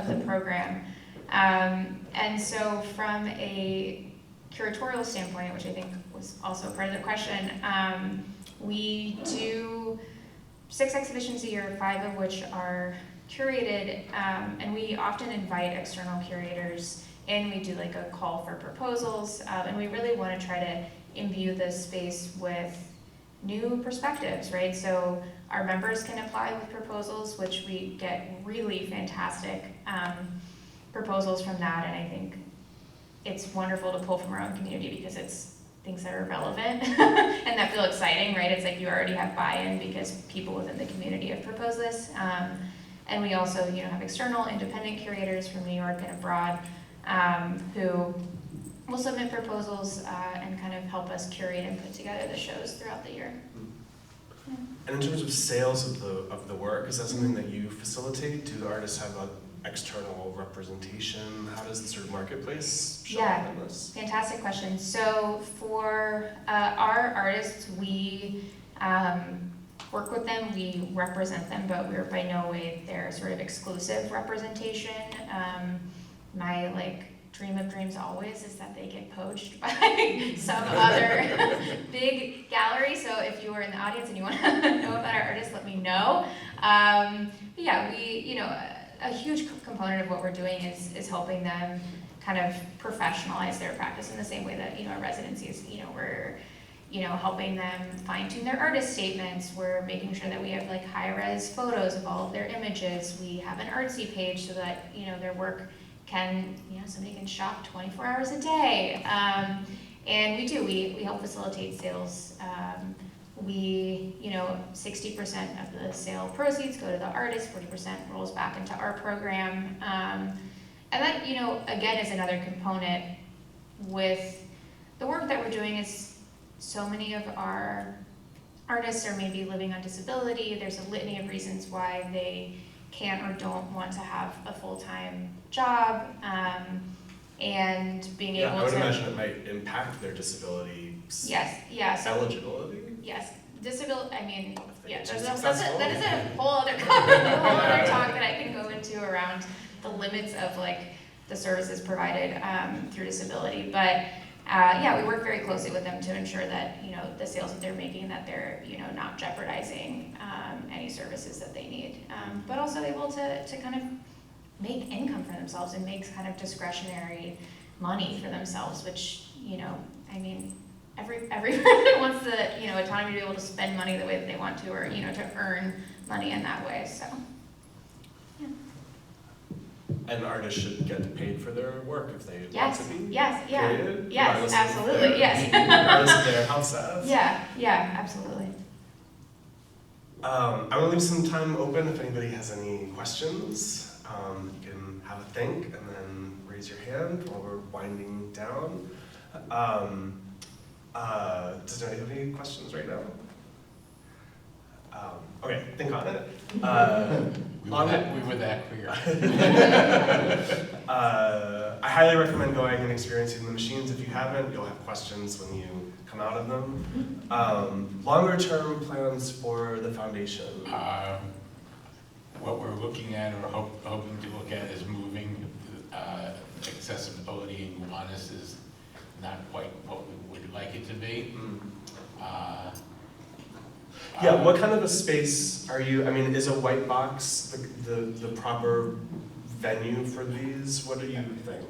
the program. And so from a curatorial standpoint, which I think was also part of the question, we do 6 exhibitions a year, 5 of which are curated, and we often invite external curators in. We do like a call for proposals, and we really want to try to imbue this space with new perspectives, right? So our members can apply with proposals, which we get really fantastic proposals from that, and I think it's wonderful to pull from our own community because it's things that are relevant and that feel exciting, right? It's like you already have buy-in because people within the community have proposed this. And we also, have external independent curators from New York and abroad who will submit proposals and kind of help us curate and put together the shows throughout the year. Yeah. And in terms of sales of the work, is that something that you facilitate? Do the artists have an external representation? How does the sort of marketplace show up in this? Fantastic question. So for our artists, we work with them, we represent them, but we're by no way their sort of exclusive representation. My dream of dreams always is that they get poached by some other big gallery. So if you are in the audience and you want to know about our artists, let me know. A huge component of what we're doing is helping them kind of professionalize their practice in the same way that our residencies, we're helping them fine-tune their artist statements. We're making sure that we have high-res photos of all of their images. We have an artsy page so that their work can, somebody can shop 24 hours a day. And we help facilitate sales. 60% of the sale proceeds go to the artist, 40% rolls back into our program. And that, again, is another component with the work that we're doing. Is so many of our artists are maybe living on disability. There's a litany of reasons why they can't or don't want to have a full-time job, and being able to... I would imagine it might impact their disability eligibility. Yes, disability, that's a Successful. that is a whole other talk that I can go into around the limits of the services provided through disability. But we work very closely with them to ensure that the sales that they're making, that they're not jeopardizing any services that they need, but also able to kind of make income for themselves and make kind of discretionary money for themselves, which every person wants the autonomy to be able to spend money the way that they want to, or to earn money in that way. So yeah. an artist should get paid for their work if they Yes, want to be yes, yeah. created, Yes, regardless of absolutely, their- yes. regardless of their house status. Yeah, absolutely. I'm gonna leave some time open if anybody has any questions. You can have a think and then raise your hand while we're winding down. Does anybody have any questions right now? Okay, think on it. We were that clear. I highly recommend going and experiencing the machines. If you haven't, you'll have questions when you come out of them. Longer term plans for the foundation. What we're looking at or hoping to look at is moving accessibility in Gowanus is not quite what we would like it to be. Yeah, what kind of a space are you, I mean, is a white box the proper venue for these? What do you think?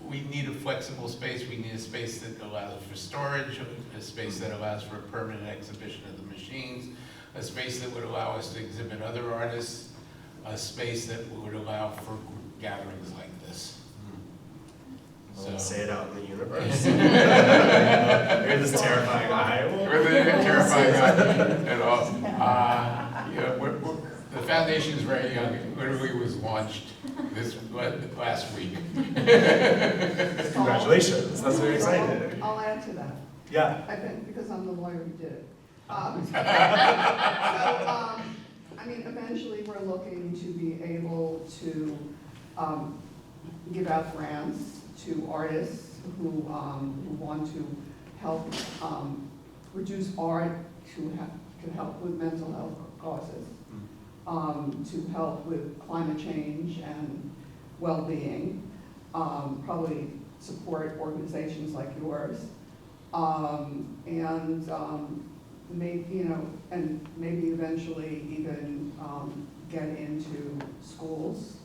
We need a flexible space. We need a space that allows for storage, a space that allows for a permanent exhibition of the machines, a space that would allow us to exhibit other artists, a space that would allow for gatherings like this. So say it out in the universe. You're this terrifying eye. We're the terrifying eye at all. The foundation is very young. It literally was launched last week. Congratulations, that's very exciting. I'll add to that. Yeah. I think, because I'm the lawyer who did it. I mean, eventually we're looking to be able to give out grants to artists who want to help produce art to help with mental health causes, to help with climate change and well-being, probably support organizations like yours, maybe eventually even get into schools.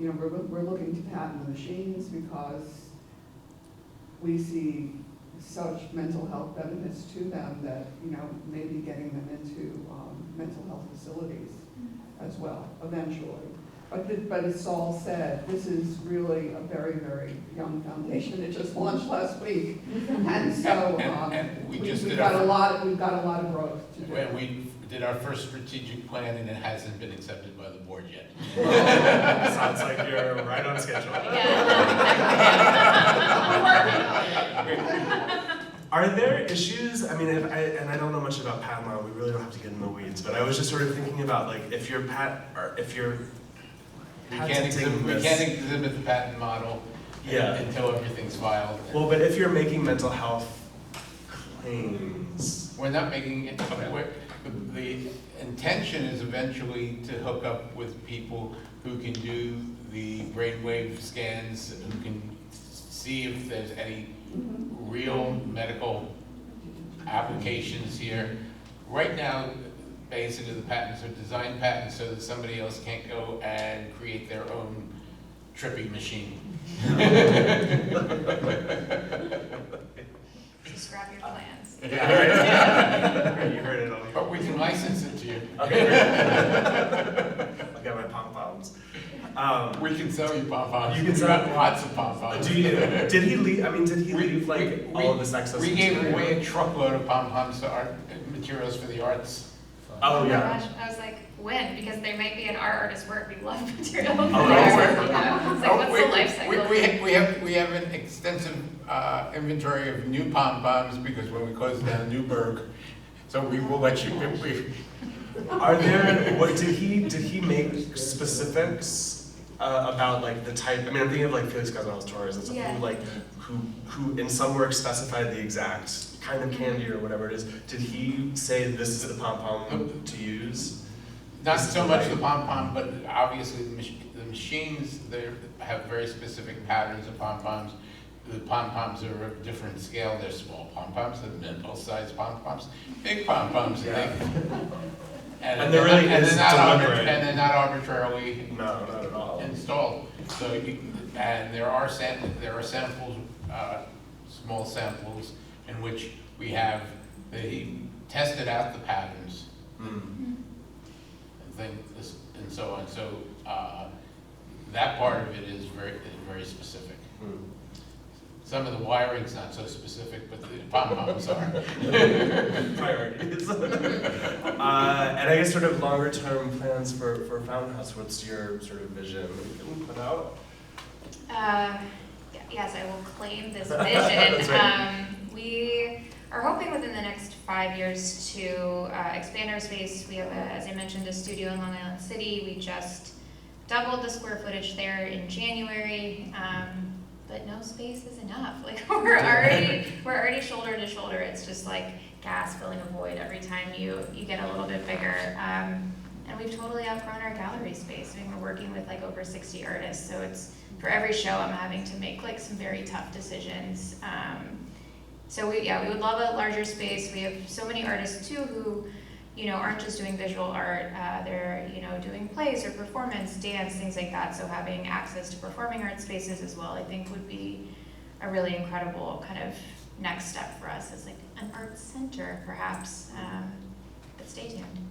We're looking to patent the machines because we see such mental health benefits to them that, maybe getting them into mental health facilities as well, eventually. But as Saul said, this is really a very, very young foundation. It just launched last week. And so we've got a lot of growth to do. Well, we did our first strategic plan and it hasn't been accepted by the board yet. Sounds like you're right on schedule. Are there issues, I mean, and I don't know much about patent law, we really don't have to get in the weeds, but I was just sort of thinking about, like, if you're we can't exhibit the patent model until everything's filed. Well, but if you're making mental health claims. We're not making it, the intention is eventually to hook up with people who can do the brainwave scans, who can see if there's any real medical applications here. Right now, basically the patents are design patents so that somebody else can't go and create their own trippy machine. So scrap your plans. Yeah, right? Right, you heard it all. But we can license it to you. Okay, great. I'll get my pom-poms. We can sell you pom-poms. You can sell We've got lots of pom-poms. Do you? Did he leave? I mean, did he leave all of this excess? We gave material? away a truckload of pom-poms to art materials for the arts. Oh my yeah. gosh, I was like, when? Because there might be an art artist's work. We love material. Oh, It's like, what's the life cycle? We have an extensive inventory of new pom-poms because when we close down Newburgh, so we will let you. Are there? What did he make specifics about like the type? I mean, I'm thinking of like Felix Gonzalez Torres and stuff. Yeah. Who in some work specified the exact kind of candy or whatever it is. Did he say this is the pom-pom to use? Not so much the pom-pom, but obviously the machines, they have very specific patterns of pom-poms. The pom-poms are of different scale. They're small pom-poms, they're mental-sized pom-poms, big pom-poms, Yeah. and there really and is and they're not arbitrarily No, not at all. installed. So and there are samples, small samples, in which we have he tested out the patterns. thing, and so on. So that part of it is very specific. Some of the wiring's not so specific, but the pom-poms are. Priorities. And I guess sort of longer term plans for Fountain House. What's your sort of vision that you can put out? Yes, I will claim this vision. That's right. We are hoping within the next 5 years to expand our space. We have, as I mentioned, a studio in Long Island City. We just doubled the square footage there in January. But no space is enough. Like we're already shoulder to shoulder. It's just like gas filling a void every time you get a little bit bigger. And we've totally outgrown our gallery space. I mean, we're working with like over 60 artists, so it's for every show I'm having to make like some very tough decisions. So we would love a larger space. We have so many artists too who, aren't just doing visual art. They're, doing plays or performance, dance, things like that. So having access to performing art spaces as well, I think would be a really incredible kind of next step for us as like an art center, perhaps. But stay tuned.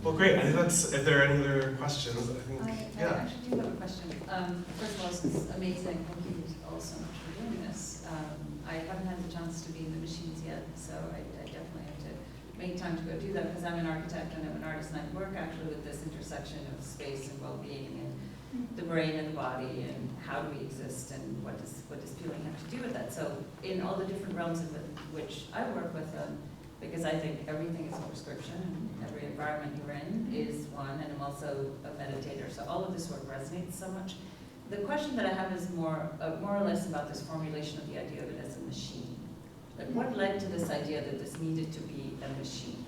Well, great. I think that's. If there are any other questions, I think. I actually do have a question. First of all, this is amazing. Thank you all so much for doing this. I haven't had the chance to be in the machines yet, so I definitely have to make time to go do that because I'm an architect and I'm an artist, and I work actually with this intersection of space and well-being and the brain and the body and how do we exist and what does feeling have to do with that. So in all the different realms in which I work with them, because I think everything is a prescription and every environment you're in is one, and I'm also a meditator, so all of this work resonates so much. The question that I have is more or less about this formulation of the idea of it as a machine. Like, what led to this idea that this needed to be a machine?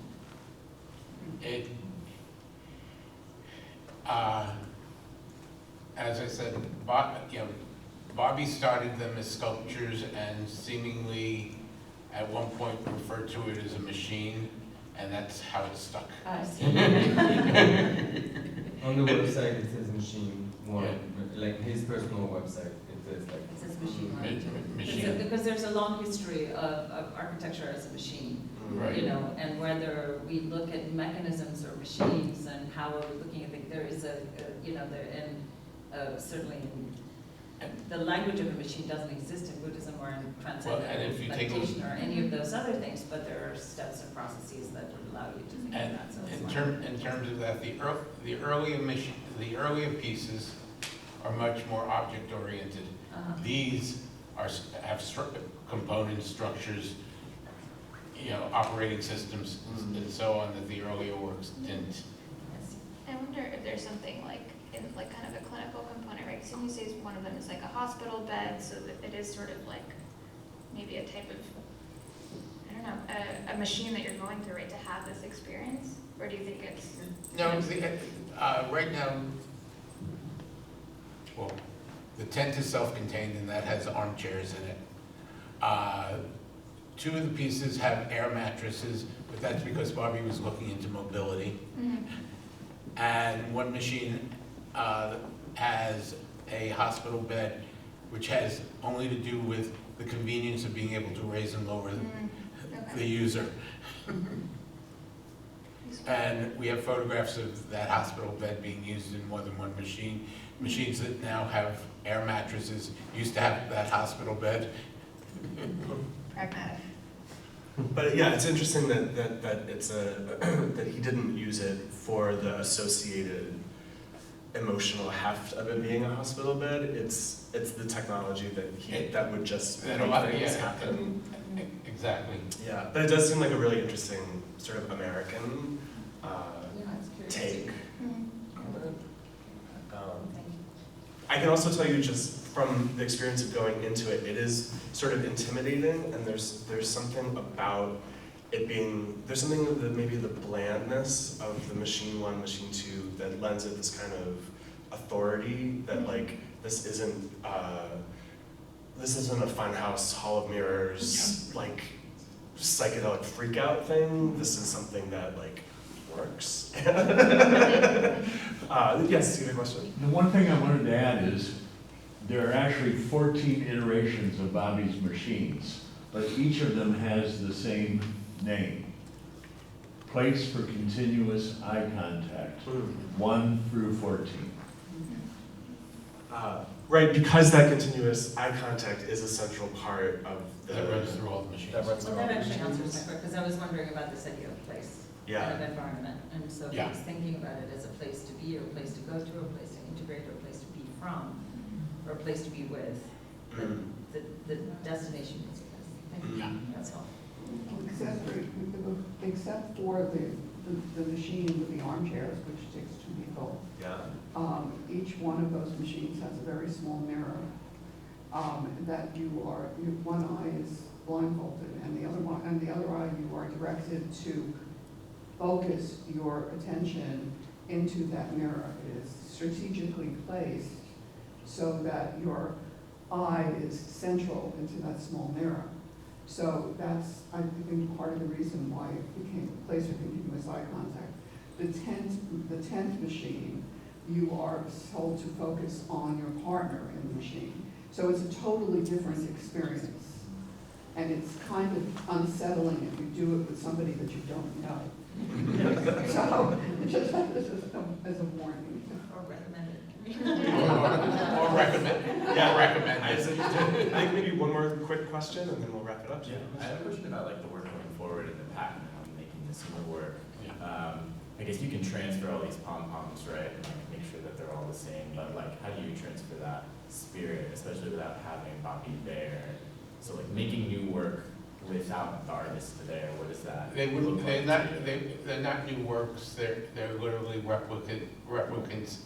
As I said, Bobby started them as sculptures and seemingly at one point referred to it as a machine, and that's how it stuck. I see. On the website it says machine one, Yeah. like his personal website, it says like. It says machine, right? Machine. Because there's a long history of architecture as a machine. Right. And whether we look at mechanisms or machines and how are we looking at it, there is certainly the language of a machine doesn't exist in Buddhism or in transcendental and if you take meditation or any of those other things, but there are steps and processes that would allow you to think of that. So in terms of that, the earlier pieces are much more object oriented. These have component structures, operating systems and so on that the earlier works didn't. I wonder if there's something like in like kind of a clinical component, right? Because you say one of them is like a hospital bed, so that it is sort of like maybe a type of, I don't know, a machine that you're going through, right, to have this experience? Or do you think it's? No, right now, well, the tent is self-contained and that has armchairs in it. Two of the pieces have air mattresses, but that's because Bobby was looking into mobility. Mm-hmm. And one machine has a hospital bed, which has only to do with the convenience of being able to raise and lower the user. And we have photographs of that hospital bed being used in more than one machine. Machines that now have air mattresses used to have that hospital bed. Pragmatic. But yeah, it's interesting that it's that he didn't use it for the associated emotional heft of it being a hospital bed. It's the technology that would just make things happen. Exactly. Yeah, but it does seem like a really interesting sort of American it's take Mm-hmm. on it. Thank you. I can also tell you just from the experience of going into it, it is sort of intimidating, and there's something about it being, there's something of maybe the blandness of the machine one, machine two, that lends it this kind of authority that like, this isn't a funhouse, hall of mirrors, like psychedelic freak out thing. This is something that like works. Yes, you have a question? The one thing I wanted to add is there are actually 14 iterations of Bobby's machines, but each of them has the same name. place for continuous eye contact, 1 through 14. Right, because that continuous eye contact is a central part of That runs the, through all the machines. That runs Well, around that the actually machines. answers my question, because I was wondering about this idea of place. Yeah. Kind of environment, and so if Yeah. I was thinking about it as a place to be, or a place to go to, or a place to integrate, or a place to be from, or a place to be with, then the destination is a place. Thank you. Yeah. That's all. Except for the machine with the armchairs, which takes 2 people. yeah. Each one of those machines has a very small mirror that one eye is blindfolded, and the other eye you are directed to focus your attention into that mirror. It is strategically placed so that your eye is central into that small mirror. So that's, I think, part of the reason why it became a place for continuous eye contact. The 10th machine, you are told to focus on your partner in the machine. So it's a totally different experience. And it's kind of unsettling if you do it with somebody that you don't know. So, just as a warning. Or recommended. Or recommend, Yeah. recommend I this. think maybe one more quick question and then we'll wrap it up. Yeah, I have a question about like the work going forward in the patent on making this more work. Yeah. I guess you can transfer all these pom-poms, right, and like make sure that they're all the same, but like how do you transfer that spirit, especially without having Bobby there? So like making new work without the artist there, what is that? They look would, they're like not, to you? they're not new works, they're literally replicants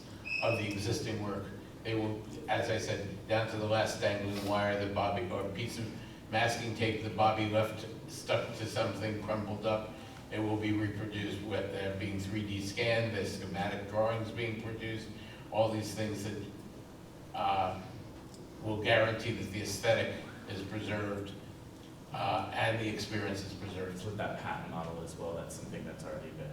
of the existing work. They will, as I said, down to the last dangling wire that Bobby, or piece of masking tape that Bobby left stuck to something crumpled up. It will be reproduced with being 3D scanned, the schematic drawings being produced, all these things that will guarantee that the aesthetic is preserved and the experience is preserved. So with that patent model as well, that's something that's already been,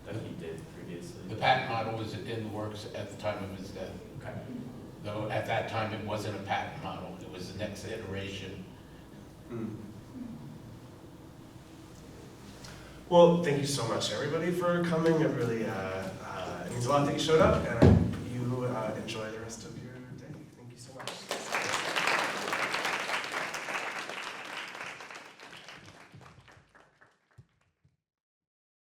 that he did previously? The patent model was in the works at the time of his death. Okay. Though at that time, it wasn't a patent model, it was the next iteration. Well, thank you so much, everybody, for coming. It really it means a lot that you showed up, and